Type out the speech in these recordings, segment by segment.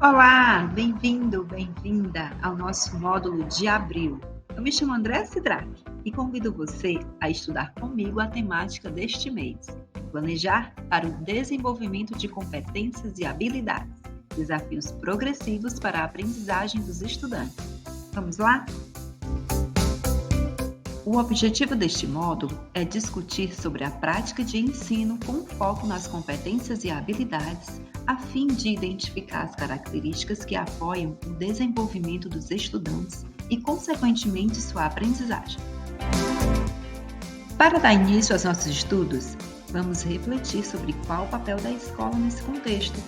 Olá, bem-vindo, bem-vinda ao nosso módulo de abril. Eu me chamo Andréa Sidraque e convido você a estudar comigo a temática deste mês: Planejar para o desenvolvimento de competências e habilidades, desafios progressivos para a aprendizagem dos estudantes. Vamos lá? O objetivo deste módulo é discutir sobre a prática de ensino com foco nas competências e habilidades, a fim de identificar as características que apoiam o desenvolvimento dos estudantes e, consequentemente, sua aprendizagem. Para dar início aos nossos estudos, vamos refletir sobre qual o papel da escola nesse contexto.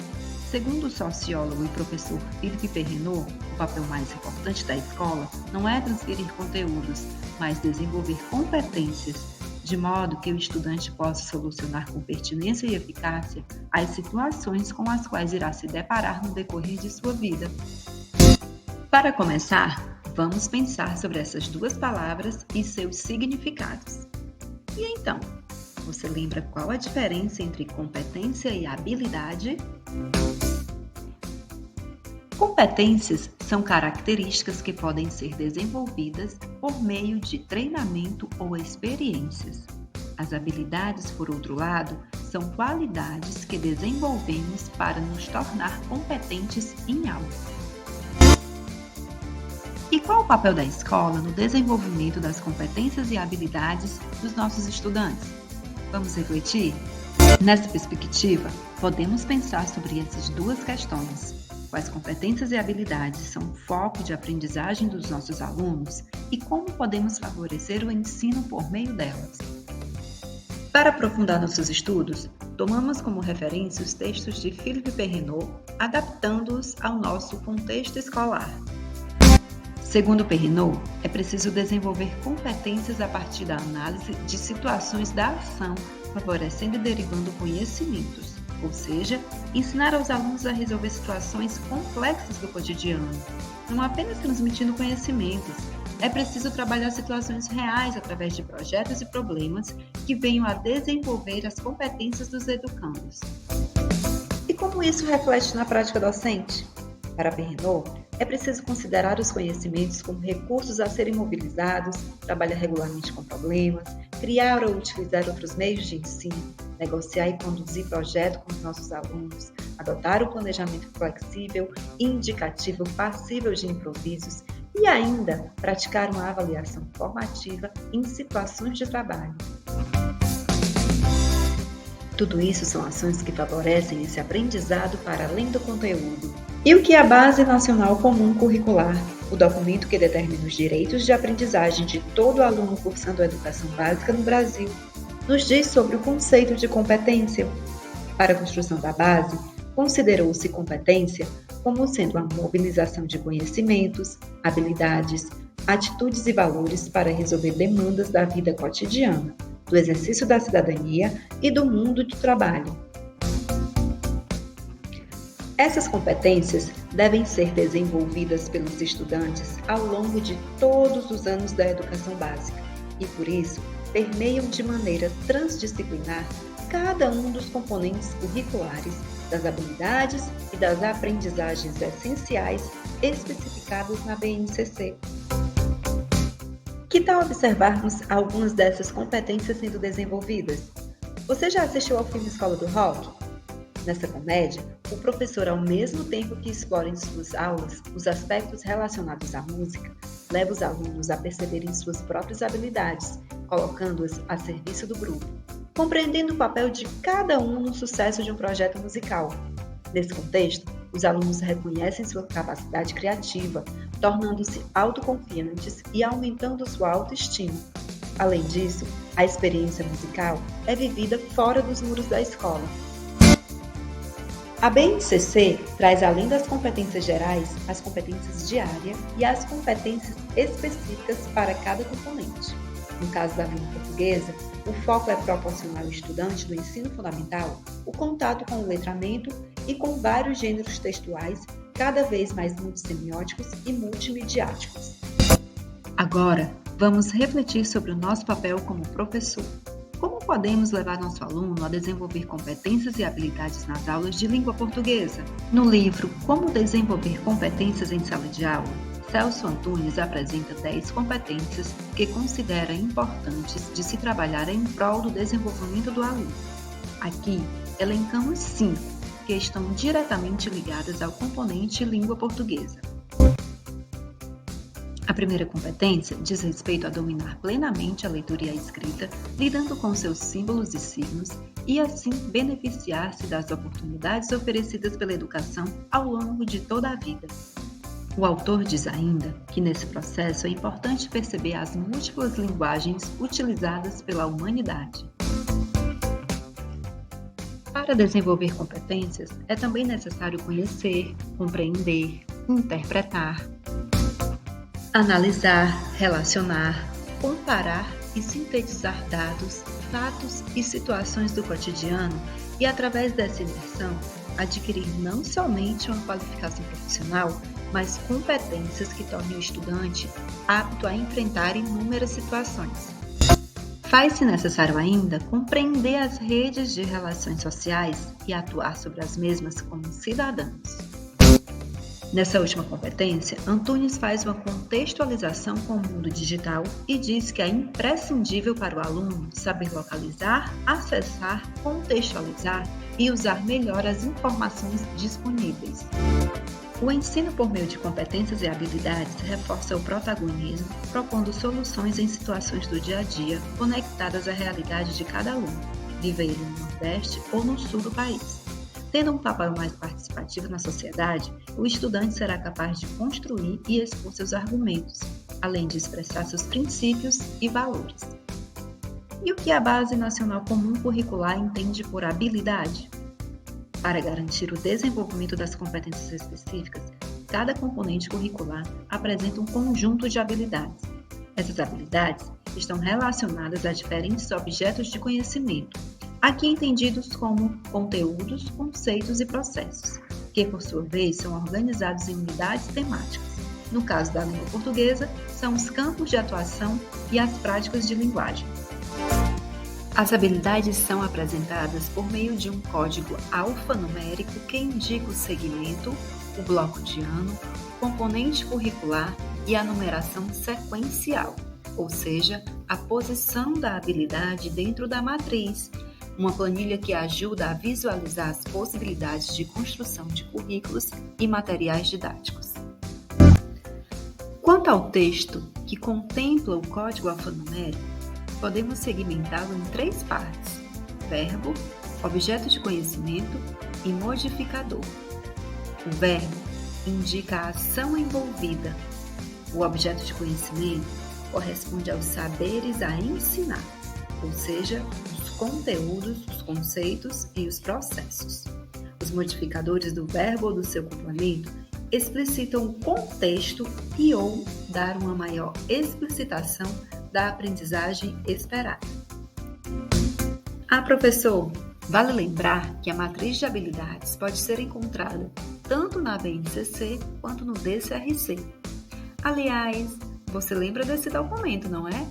Segundo o sociólogo e professor Philippe Perrenot, o papel mais importante da escola não é transferir conteúdos, mas desenvolver competências, de modo que o estudante possa solucionar com pertinência e eficácia as situações com as quais irá se deparar no decorrer de sua vida. Para começar, vamos pensar sobre essas duas palavras e seus significados. E então, você lembra qual a diferença entre competência e habilidade? Competências são características que podem ser desenvolvidas por meio de treinamento ou experiências. As habilidades, por outro lado, são qualidades que desenvolvemos para nos tornar competentes em algo. E qual o papel da escola no desenvolvimento das competências e habilidades dos nossos estudantes? Vamos refletir? Nessa perspectiva, podemos pensar sobre essas duas questões. Quais competências e habilidades são foco de aprendizagem dos nossos alunos e como podemos favorecer o ensino por meio delas. Para aprofundar nossos estudos, tomamos como referência os textos de Philippe Perrenot, adaptando-os ao nosso contexto escolar. Segundo Perrenot, é preciso desenvolver competências a partir da análise de situações da ação, favorecendo e derivando conhecimentos. Ou seja, ensinar aos alunos a resolver situações complexas do cotidiano, não apenas transmitindo conhecimentos. É preciso trabalhar situações reais através de projetos e problemas que venham a desenvolver as competências dos educandos. E como isso reflete na prática docente? Para Perrenot, é preciso considerar os conhecimentos como recursos a serem mobilizados, trabalhar regularmente com problemas, criar ou utilizar outros meios de ensino, negociar e conduzir projetos com os nossos alunos, adotar o planejamento flexível, indicativo, passível de improvisos e ainda praticar uma avaliação formativa em situações de trabalho. Tudo isso são ações que favorecem esse aprendizado para além do conteúdo. E o que é a Base Nacional Comum Curricular, o documento que determina os direitos de aprendizagem de todo aluno cursando a educação básica no Brasil, nos diz sobre o conceito de competência. Para a construção da base, considerou-se competência como sendo a mobilização de conhecimentos, habilidades, atitudes e valores para resolver demandas da vida cotidiana, do exercício da cidadania e do mundo do trabalho. Essas competências devem ser desenvolvidas pelos estudantes ao longo de todos os anos da educação básica e, por isso, permeiam de maneira transdisciplinar cada um dos componentes curriculares das habilidades e das aprendizagens essenciais especificadas na BNCC. Que tal observarmos algumas dessas competências sendo desenvolvidas? Você já assistiu ao filme Escola do Rock? Nessa comédia, o professor, ao mesmo tempo que explora em suas aulas os aspectos relacionados à música, leva os alunos a perceberem suas próprias habilidades, colocando-as a serviço do grupo, compreendendo o papel de cada um no sucesso de um projeto musical. Nesse contexto, os alunos reconhecem sua capacidade criativa, tornando-se autoconfiantes e aumentando sua autoestima. Além disso, a experiência musical é vivida fora dos muros da escola. A BNCC traz, além das competências gerais, as competências de área e as competências específicas para cada componente. No caso da língua portuguesa, o foco é proporcionar ao estudante do ensino fundamental o contato com o letramento e com vários gêneros textuais, cada vez mais multissemióticos e multimediáticos. Agora, vamos refletir sobre o nosso papel como professor. Como podemos levar nosso aluno a desenvolver competências e habilidades nas aulas de língua portuguesa? No livro Como Desenvolver Competências em Sala de Aula, Celso Antunes apresenta 10 competências que considera importantes de se trabalhar em prol do desenvolvimento do aluno. Aqui, elencamos 5 que estão diretamente ligadas ao componente língua portuguesa. A primeira competência diz respeito a dominar plenamente a leitura e a escrita, lidando com seus símbolos e signos, e assim beneficiar-se das oportunidades oferecidas pela educação ao longo de toda a vida. O autor diz ainda que nesse processo é importante perceber as múltiplas linguagens utilizadas pela humanidade. Para desenvolver competências, é também necessário conhecer, compreender, interpretar, analisar, relacionar, comparar e sintetizar dados, fatos e situações do cotidiano e, através dessa imersão, adquirir não somente uma qualificação profissional, mas competências que tornem o estudante apto a enfrentar inúmeras situações. Faz-se necessário ainda compreender as redes de relações sociais e atuar sobre as mesmas como cidadãos. Nessa última competência, Antunes faz uma contextualização com o mundo digital e diz que é imprescindível para o aluno saber localizar, acessar, contextualizar e usar melhor as informações disponíveis. O ensino por meio de competências e habilidades reforça o protagonismo, propondo soluções em situações do dia a dia conectadas à realidade de cada aluno, viva ele no Nordeste ou no Sul do país. Tendo um papel mais participativo na sociedade, o estudante será capaz de construir e expor seus argumentos, além de expressar seus princípios e valores. E o que a Base Nacional Comum Curricular entende por habilidade? Para garantir o desenvolvimento das competências específicas, cada componente curricular apresenta um conjunto de habilidades. Essas habilidades estão relacionadas a diferentes objetos de conhecimento, aqui entendidos como conteúdos, conceitos e processos, que por sua vez são organizados em unidades temáticas. No caso da língua portuguesa, são os campos de atuação e as práticas de linguagem. As habilidades são apresentadas por meio de um código alfanumérico que indica o segmento, o bloco de ano, o componente curricular e a numeração sequencial, ou seja, a posição da habilidade dentro da matriz, uma planilha que ajuda a visualizar as possibilidades de construção de currículos e materiais didáticos. Quanto ao texto, que contempla o código alfanumérico, podemos segmentá-lo em 3 partes: verbo, objeto de conhecimento e modificador. O verbo indica a ação envolvida. O objeto de conhecimento corresponde aos saberes a ensinar, ou seja, os conteúdos, os conceitos e os processos. Os modificadores do verbo ou do seu complemento explicitam o contexto e ou dar uma maior explicitação da aprendizagem esperada. Professor, vale lembrar que a matriz de habilidades pode ser encontrada tanto na BNCC quanto no DCRC. Aliás, você lembra desse documento, não é?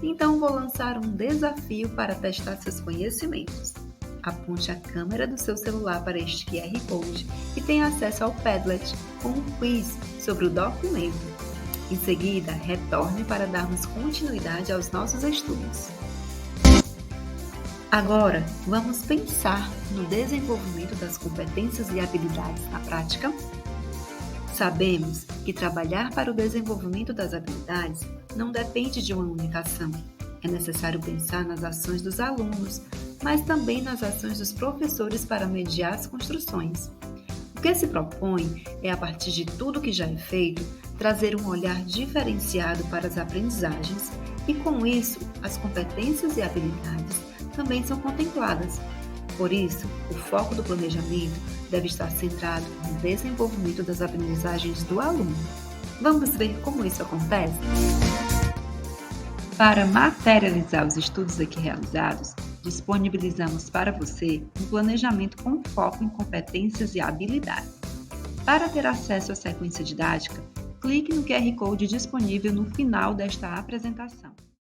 Então vou lançar um desafio para testar seus conhecimentos. Aponte a câmera do seu celular para este QR Code e tenha acesso ao Padlet com um quiz sobre o documento. Em seguida, retorne para darmos continuidade aos nossos estudos. Agora, vamos pensar no desenvolvimento das competências e habilidades na prática? Sabemos que trabalhar para o desenvolvimento das habilidades não depende de uma única ação. É necessário pensar nas ações dos alunos, mas também nas ações dos professores para mediar as construções. O que se propõe é, a partir de tudo que já é feito, trazer um olhar diferenciado para as aprendizagens e, com isso, as competências e habilidades também são contempladas. Por isso, o foco do planejamento deve estar centrado no desenvolvimento das aprendizagens do aluno. Vamos ver como isso acontece? Para materializar os estudos aqui realizados, disponibilizamos para você um planejamento com foco em competências e habilidades. Para ter acesso à sequência didática, clique no QR Code disponível no final desta apresentação.